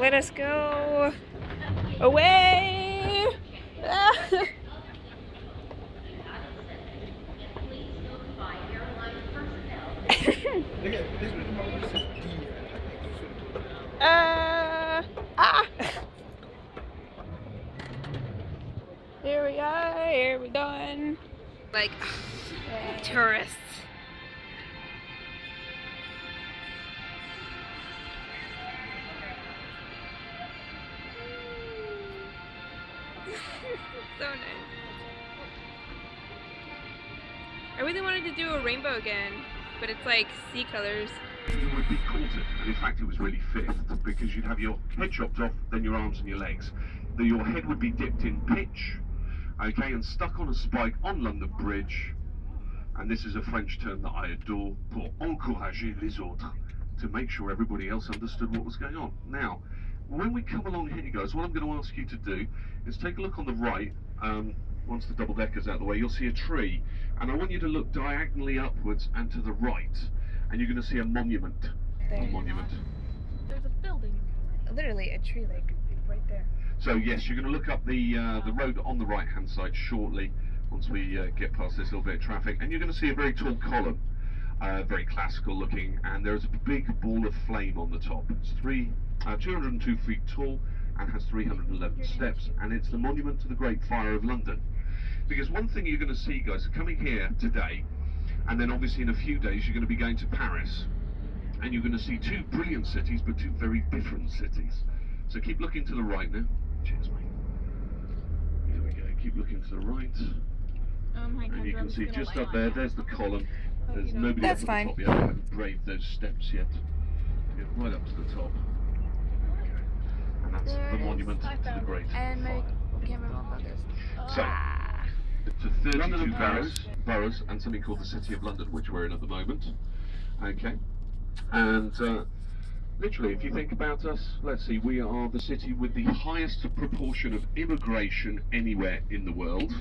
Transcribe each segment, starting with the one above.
Let us go away. Ah. Ah. Here we are. Here we going. Like tourists. So nice. I really wanted to do a rainbow again, but it's like sea colors. You would be quartered, and in fact it was really fifth, because you'd have your head chopped off, then your arms and your legs. Your head would be dipped in pitch, okay, and stuck on a spike on London Bridge. And this is a French term that I adore, pour encourager les autres, to make sure everybody else understood what was going on. Now, when we come along here, guys, what I'm going to ask you to do is take a look on the right. Once the double decker's out of the way, you'll see a tree, and I want you to look diagonally upwards and to the right, and you're going to see a monument. There. A monument. There's a building. Literally a tree, like right there. So yes, you're going to look up the road on the right-hand side shortly, once we get past this little bit of traffic, and you're going to see a very tall column, very classical looking, and there's a big ball of flame on the top. It's 202 feet tall and has 311 steps, and it's the monument to the Great Fire of London. Because one thing you're going to see, guys, coming here today, and then obviously in a few days you're going to be going to Paris, and you're going to see two brilliant cities, but two very different cities. So keep looking to the right now. Cheers, mate. Here we go. Keep looking to the right. And you can see just up there, there's the column. There's nobody That's up fine. at the top yet. I haven't braved those steps yet. Get right up to the top. Okay. And that's the monument to the Great And my Fire. camera won't focus. So, Ah. to 32 boroughs and something called the City of London, which we're in at the moment. Okay. And literally, if you think about us, let's see, we are the city with the highest proportion of immigration anywhere in the world.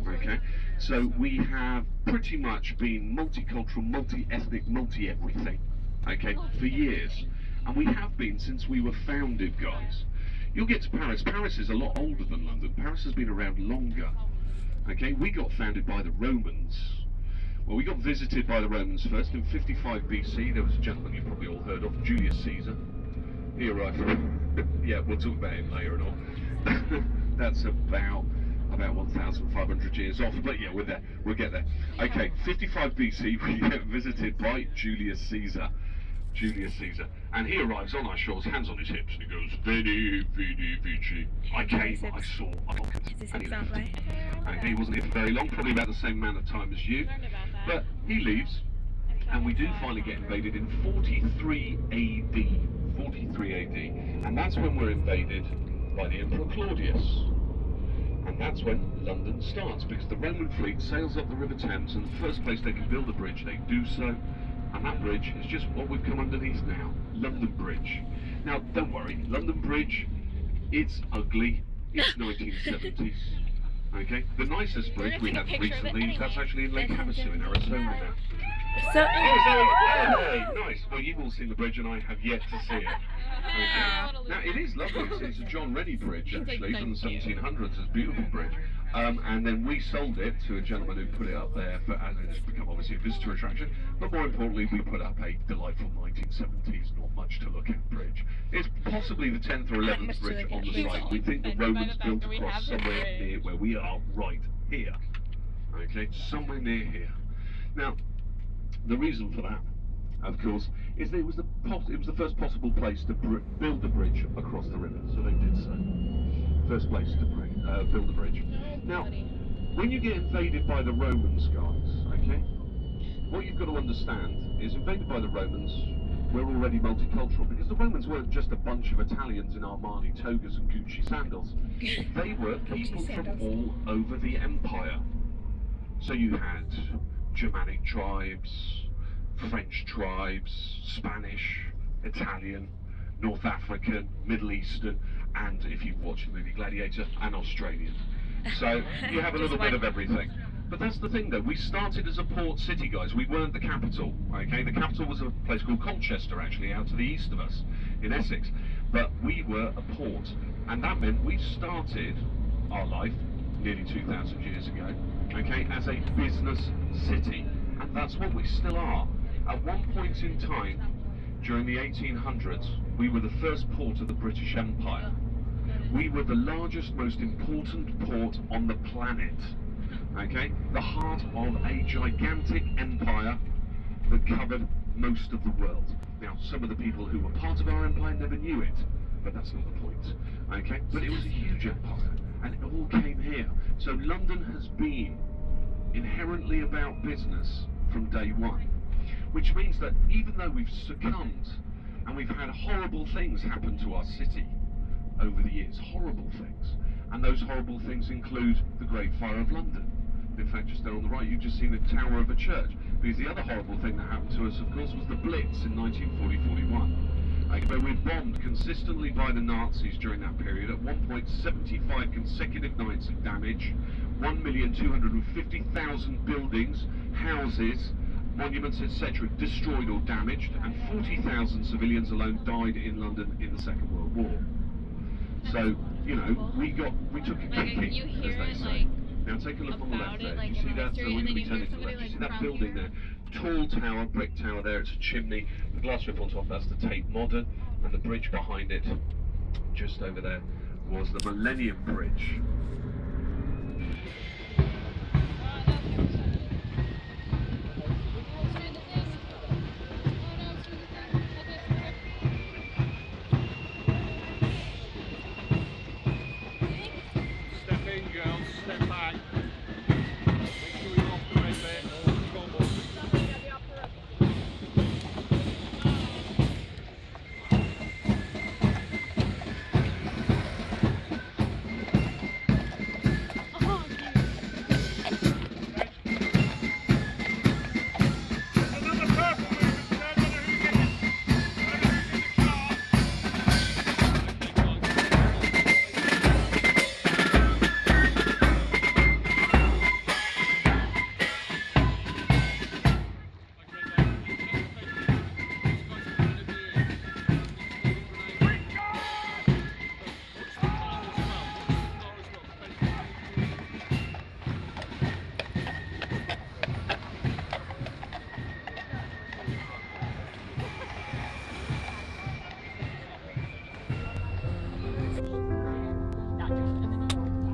Okay, so we have pretty much been multicultural, multi-ethnic, multi-everything, okay, for years. And we have been since we were founded, guys. You'll get to Paris. Paris is a lot older than London. Paris has been around longer. Okay, we got founded by the Romans. Well, we got visited by the Romans first in 55 BC. There was a gentleman you probably all heard of, Julius Caesar. He arrived from, yeah, we'll talk about him later and all. That's about 1,500 years off, but yeah, we're there. We'll get there. Okay, 55 BC, we get visited by Julius Caesar. Julius Caesar. And he arrives on our shores, hands on his hips, and he goes, Veni, Vidi, Vici. I came, I saw, I conquered. His And he hips aren't left. right. Okay, he wasn't here for very long, probably about the same amount of time as you. But he leaves, and we do finally get invaded in 43 AD. 43 AD. And that's when we're invaded by the Emperor Claudius. And that's when London starts, because the Roman fleet sails up the River Thames, and the first place they can build a bridge, they do so. And that bridge is just what we've come underneath now, London Bridge. Now, don't worry, London Bridge, it's ugly, it's 1970s. Okay, the nicest bridge we had recently, that's actually in Lake Havasu in Arizona now. So, Oh, Zoe, hey, nice. Well, you've all seen the bridge, and I have yet to see it. Okay. Now, it is lovely. It's a John Rennie bridge, actually, from the 1700s. It's a beautiful bridge. And then we sold it to a gentleman who put it up there, and it's become obviously a visitor attraction. But more importantly, we put up a delightful 1970s, not much to look at bridge. It's possibly the 10th or 11th bridge on the site. We think the Romans built across somewhere near where we are right here. Okay, somewhere near here. Now, the reason for that, of course, is that it was the first possible place to build a bridge across the river, so they did so. First place to build a bridge. Now, when you get invaded by the Romans, guys, okay, what you've got to understand is invaded by the Romans, we're already multicultural, because the Romans weren't just a bunch of Italians in Armani togas and Gucci sandals. They were people from all over the empire. So you had Germanic tribes, French tribes, Spanish, Italian, North African, Middle Eastern, and if you've watched the movie Gladiator, and Australian. So you have a little bit of everything. But that's the thing though, we started as a port city, guys. We weren't the capital, okay? The capital was a place called Colchester, actually, out to the east of us, in Essex. But we were a port, and that meant we started our life nearly 2,000 years ago, okay, as a business city. And that's what we still are. At one point in time, during the 1800s, we were the first port of the British Empire. We were the largest, most important port on the planet. Okay, the heart of a gigantic empire that covered most of the world. Now, some of the people who were part of our empire never knew it, but that's not the point. Okay, but it was a huge empire, and it all came here. So London has been inherently about business from day one, which means that even though we've succumbed and we've had horrible things happen to our city over the years, horrible things, and those horrible things include the Great Fire of London. In fact, just there on the right, you've just seen the tower of a church. Because the other horrible thing that happened to us, of course, was the Blitz in 1940-41. Where we were bombed consistently by the Nazis during that period. At one point, 75 consecutive nights of damage, 1,250,000 buildings, houses, monuments, etc. destroyed or damaged, and 40,000 civilians alone died in London in the Second World War. So, you know, we took a kicking, you hear as they it, say. like, Now take a look on the left there. like, You see in the that? So history, we're and going to then be you turning hear to the left. somebody, You see like, that from building here. there? Tall tower, brick tower there. It's a chimney. The glass roof on top, that's the Tate Modern. And the bridge behind it, just over there, was the Millennium Bridge. Step in, girls, step back. Make sure you're off the red bit or the trouble. Another purple movement, sir. I don't know who's in it. I don't know who's in the car.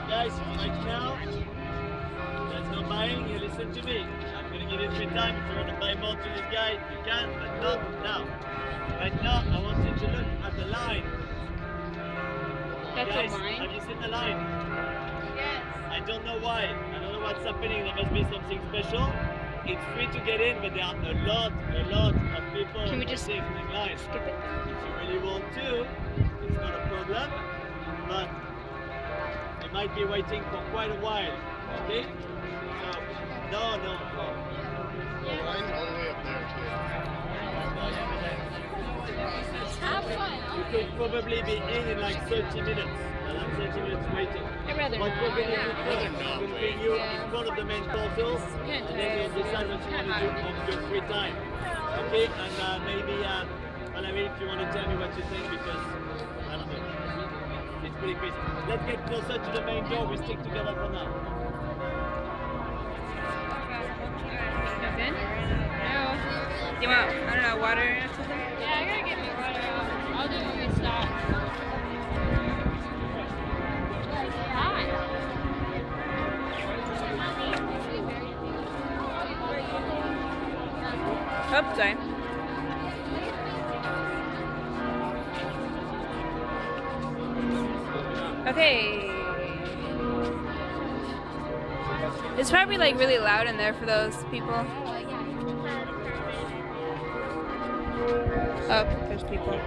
Guys, right now, there's no buying, you listen to me. I'm gonna give you free time. If you wanna buy more to this guy, you can, but not now. Right now, I want you to look at the line. That's Guys, a line? have you seen the line? Yes. I don't know why. I don't know what's happening. There must be something special. it's free to get in, but there are a lot of people Can we just waiting in line. skip it? If you really want to, it's not a problem, but you might be waiting for quite a while, okay? So, no. The line's all the way up there too. Have fun. You could probably be in like 30 minutes, and I'm 30 minutes waiting. I'd rather What we're going to do Rather first, not we'll wait. bring you in front of the main portal, and then we'll decide what you want to do on your free time. Okay, and maybe, Valerie, if you want to tell me what you think, because, I don't know, it's pretty crazy. Let's get closer to the main door, we stick together for now. Good? No. Do you want, I don't know, water or something? Yeah, I gotta get me water. I'll do it when we stop. Hi. Oops, sorry. Okay. It's probably like really loud in there for those people. Oh, there's people.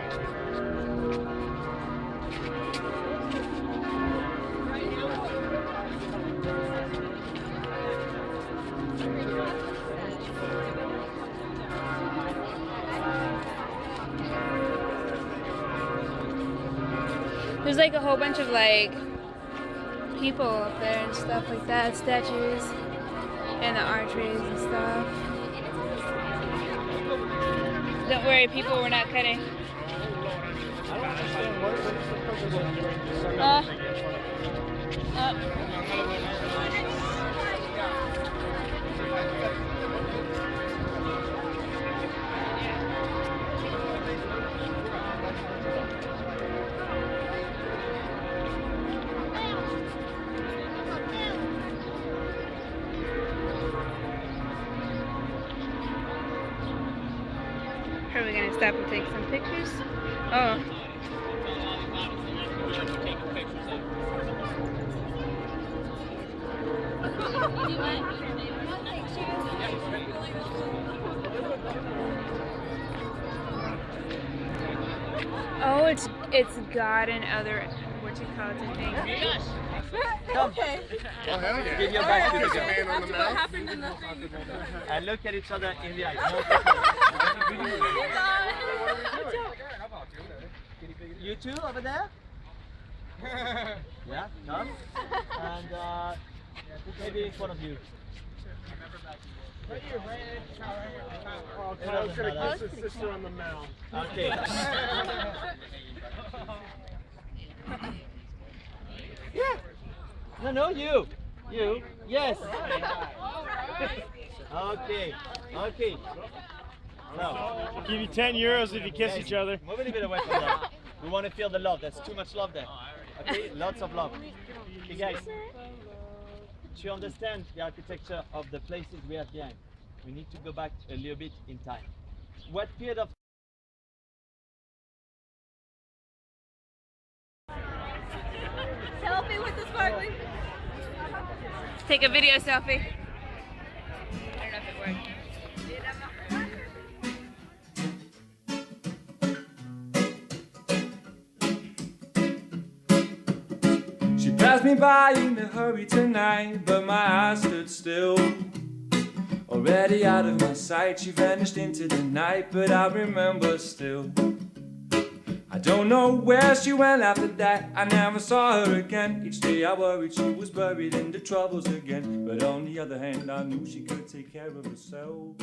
There's like a whole bunch of like people up there and stuff like that, statues and the archways and stuff. Don't worry, people, we're not cutting. Are we gonna stop and take some pictures? Oh. Oh, it's God and other what you call it, I think. Okay. Oh, hell yeah. Give your back to the Kiss a girl. man on the mouth. And look at each other in the eyes. You two over there? Yeah, come. And maybe in front of you. Oh, Kyle's gonna kiss his sister on the mouth. Okay. Yeah. No, you. You. Yes. Okay. Okay. So, Give you 10 euros if you kiss guys, each other. move a little bit away from that. We want to feel the love. There's too much love there. Okay, lots of love. Okay, guys. To understand the architecture of the places we have behind, we need to go back a little bit in time. What period of Selfie with the sparkling. Take a video selfie. I don't know if it worked. She passed me by in a hurry tonight, but my eyes stood still. Already out of my sight, she vanished into the night, but I remember still. I don't know where she went after that, I never saw her again. Each day I worried she was buried in the troubles again, but on the other hand I knew she could take care of herself.